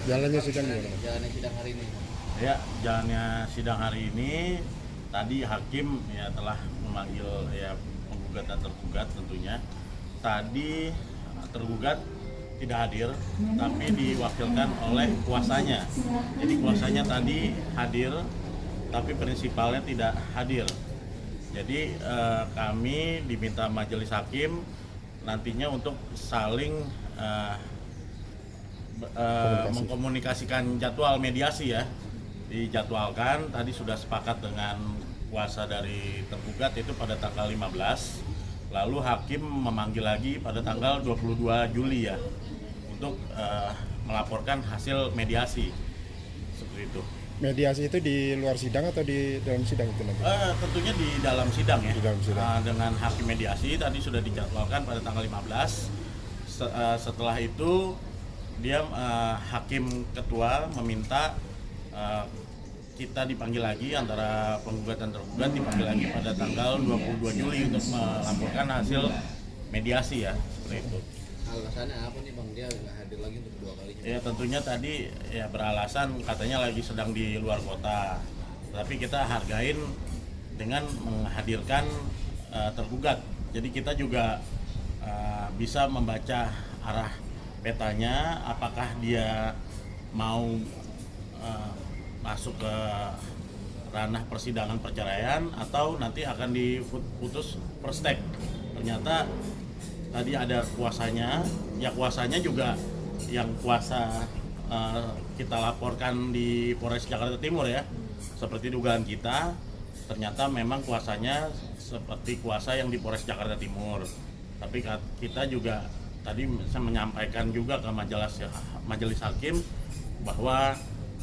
Jalannya sidang gimana? Jalannya sidang hari ini. Ya, jalannya sidang hari ini tadi hakim ya telah memanggil ya penggugat dan tergugat tentunya. Tadi tergugat tidak hadir, tapi diwakilkan oleh kuasanya. Jadi kuasanya tadi hadir, tapi prinsipalnya tidak hadir. Jadi kami diminta majelis hakim nantinya untuk saling mengkomunikasikan jadwal mediasi ya. Dijadwalkan, tadi sudah sepakat dengan kuasa dari tergugat itu pada tanggal 15. Lalu hakim memanggil lagi pada tanggal 22 Juli ya untuk melaporkan hasil mediasi seperti itu. Mediasi itu di luar sidang atau di dalam sidang itu nanti? Tentunya di dalam sidang ya. Di dalam sidang. Dengan hakim mediasi tadi sudah dijadwalkan pada tanggal 15. Setelah itu dia hakim ketua meminta kita dipanggil lagi, antara penggugat dan tergugat dipanggil lagi pada tanggal 22 Juli untuk melaporkan hasil mediasi ya, seperti itu. Alasannya apa nih Bang, dia nggak hadir lagi untuk kedua kalinya? Ya tentunya tadi ya beralasan katanya lagi sedang di luar kota, tapi kita hargain dengan menghadirkan tergugat. Jadi kita juga bisa membaca arah petanya, apakah dia mau masuk ke ranah persidangan perceraian atau nanti akan diputus perstek. Ternyata tadi ada kuasanya, ya kuasanya juga yang kuasa kita laporkan di Polres Jakarta Timur ya, seperti dugaan kita, ternyata memang kuasanya seperti kuasa yang di Polres Jakarta Timur. Tapi kita juga tadi saya menyampaikan juga ke majelis hakim bahwa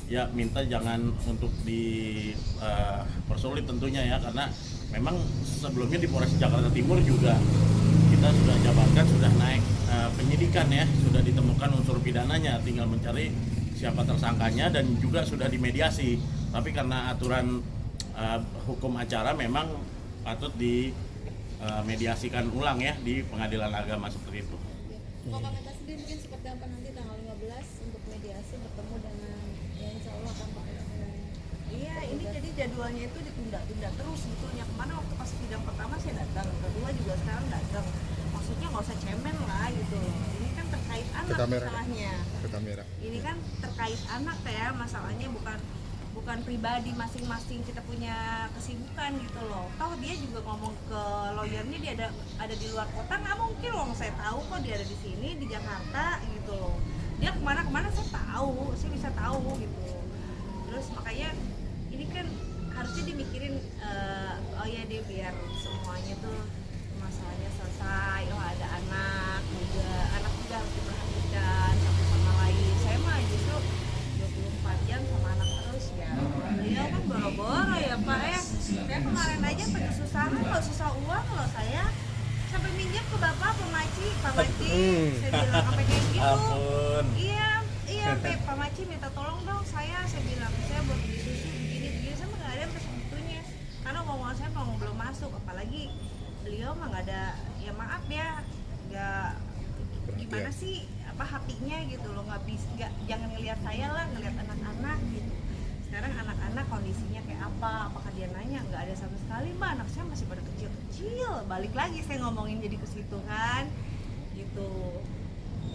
ya minta jangan untuk dipersulit tentunya ya, karena memang sebelumnya di Polres Jakarta Timur juga kita sudah jabarkan, sudah naik penyidikan ya, sudah ditemukan unsur pidananya, tinggal mencari siapa tersangkanya dan juga sudah dimediasi. Tapi karena aturan hukum acara memang patut dimediasikan ulang ya di pengadilan agama seperti itu. Komentar sendiri mungkin seperti apa nanti tanggal 15 untuk mediasi bertemu dengan ya insya Allah akan bertemu. Iya, ini jadi jadwalnya itu ditunda-tunda terus sebetulnya. Kemana waktu pas sidang pertama saya datang, kedua juga sekarang datang. Maksudnya nggak usah cemen lah gitu loh. Ini kan terkait anak masalahnya. Ke kamera. Ini kan terkait anak ya, masalahnya bukan pribadi, masing-masing kita punya kesibukan gitu loh. Toh dia juga ngomong ke lawyernya dia ada di luar kota, nggak mungkin loh saya tahu kok dia ada di sini di Jakarta gitu loh. Dia kemana-kemana saya tahu, saya bisa tahu gitu. Terus makanya ini kan harusnya dimikirin oh ya deh biar semuanya tuh masalahnya selesai. Oh ada anak juga harus diperhatikan satu sama lain. Saya mah justru 24 jam sama anak terus ya. Dia kan boro-boro ya Pak ya. Saya kemarin aja pakai susah uang loh saya. Sampai minjem ke Bapak Pak Maci. Saya bilang sampai kayak gitu. Iya Pak Maci minta tolong dong saya bilang saya buat beli susu begini saya mah nggak ada sampai segitunya. Karena omongan saya belum masuk, apalagi beliau mah nggak ada, ya maaf ya, nggak gimana sih apa hatinya gitu loh, jangan ngelihat saya lah, ngelihat anak-anak gitu. Sekarang anak-anak kondisinya kayak apa, apakah dia nanya? Nggak ada sama sekali Mbak, anak saya masih pada kecil-kecil. Balik lagi saya ngomongin jadi ke situ kan gitu.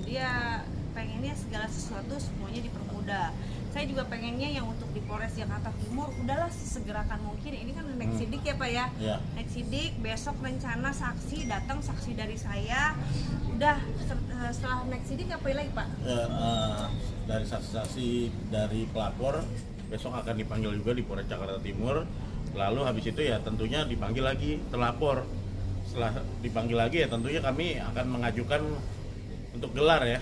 Jadi ya pengennya segala sesuatu semuanya dipermudah. Saya juga pengennya yang untuk di Polres Jakarta Timur udahlah sesegerakan mungkin. Ini kan naik sidik ya Pak ya. Naik sidik, besok rencana saksi datang, saksi dari saya. Udah setelah naik sidik apa lagi Pak? Dari saksi-saksi dari pelapor besok akan dipanggil juga di Polres Jakarta Timur. Lalu habis itu ya tentunya dipanggil lagi terlapor. Setelah dipanggil lagi ya tentunya kami akan mengajukan untuk gelar ya.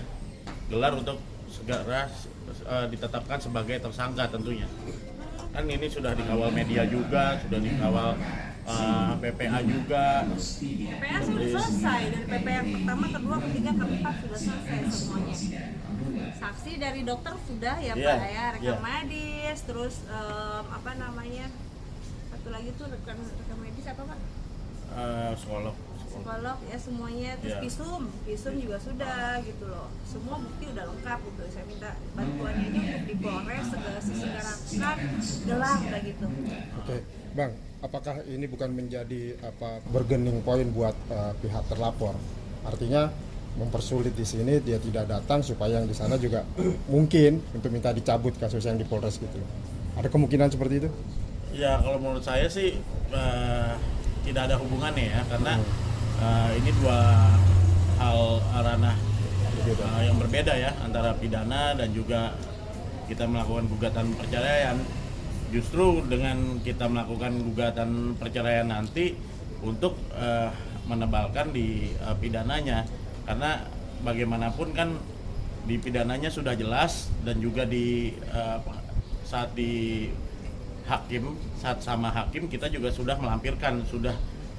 Gelar untuk segera ditetapkan sebagai tersangka tentunya. Kan ini sudah dikawal media juga, sudah dikawal PPA juga. PPA sudah selesai, dari PPA yang pertama, kedua, ketiga, keempat sudah selesai semuanya. Saksi dari dokter sudah ya Pak ya, rekam medis, terus apa namanya, satu lagi tuh rekam medis apa Pak? psikolog. psikolog ya semuanya, terus Iya. visum juga sudah gitu loh, semua bukti udah lengkap gitu. Saya minta bantuannya aja untuk di Polres segala sesegerakan gelang kayak gitu. Oke, Bang, apakah ini bukan menjadi bergening poin buat pihak terlapor? Artinya mempersulit di sini dia tidak datang supaya yang di sana juga mungkin untuk minta dicabut kasus yang di Polres gitu. Ada kemungkinan seperti itu? Ya kalau menurut saya sih tidak ada hubungannya ya, karena ini dua hal ranah Berbeda. yang berbeda ya, antara pidana dan juga kita melakukan gugatan perceraian. Justru dengan kita melakukan gugatan perceraian nanti untuk menebalkan di pidananya, karena bagaimanapun kan di pidananya sudah jelas, dan juga di saat di hakim, saat sama hakim kita juga sudah melampirkan, sudah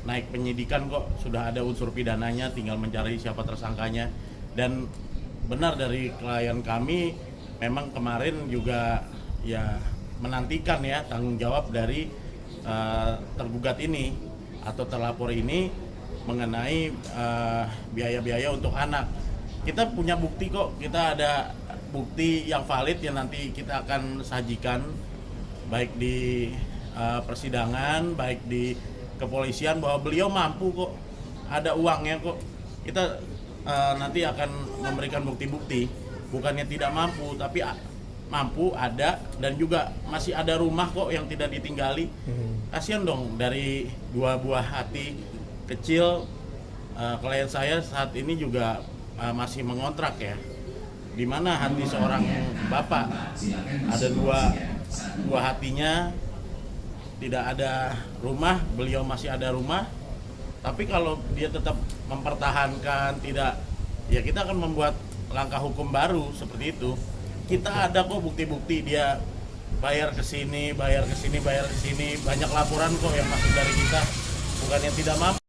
naik penyidikan kok, sudah ada unsur pidananya, tinggal mencari siapa tersangkanya. Dan benar dari klien kami, memang kemarin juga ya menantikan ya tanggung jawab dari tergugat ini atau terlapor ini mengenai biaya-biaya untuk anak. Kita punya bukti kok, kita ada bukti yang valid yang nanti kita akan sajikan baik di persidangan, baik di kepolisian, bahwa beliau mampu kok, ada uangnya kok. Kita nanti akan memberikan bukti-bukti, bukannya tidak mampu, tapi mampu ada, dan juga masih ada rumah kok yang tidak ditinggali. Kasihan dong dari dua buah hati kecil. Klien saya saat ini juga masih mengontrak ya, dimana hati seorang bapak ada dua hatinya, tidak ada rumah, beliau masih ada rumah. Tapi kalau dia tetap mempertahankan tidak, ya kita akan membuat langkah hukum baru seperti itu. Kita ada kok bukti-bukti dia bayar ke sini, bayar ke sini, bayar ke sini, banyak laporan kok yang masuk dari kita, bukan yang tidak mampu.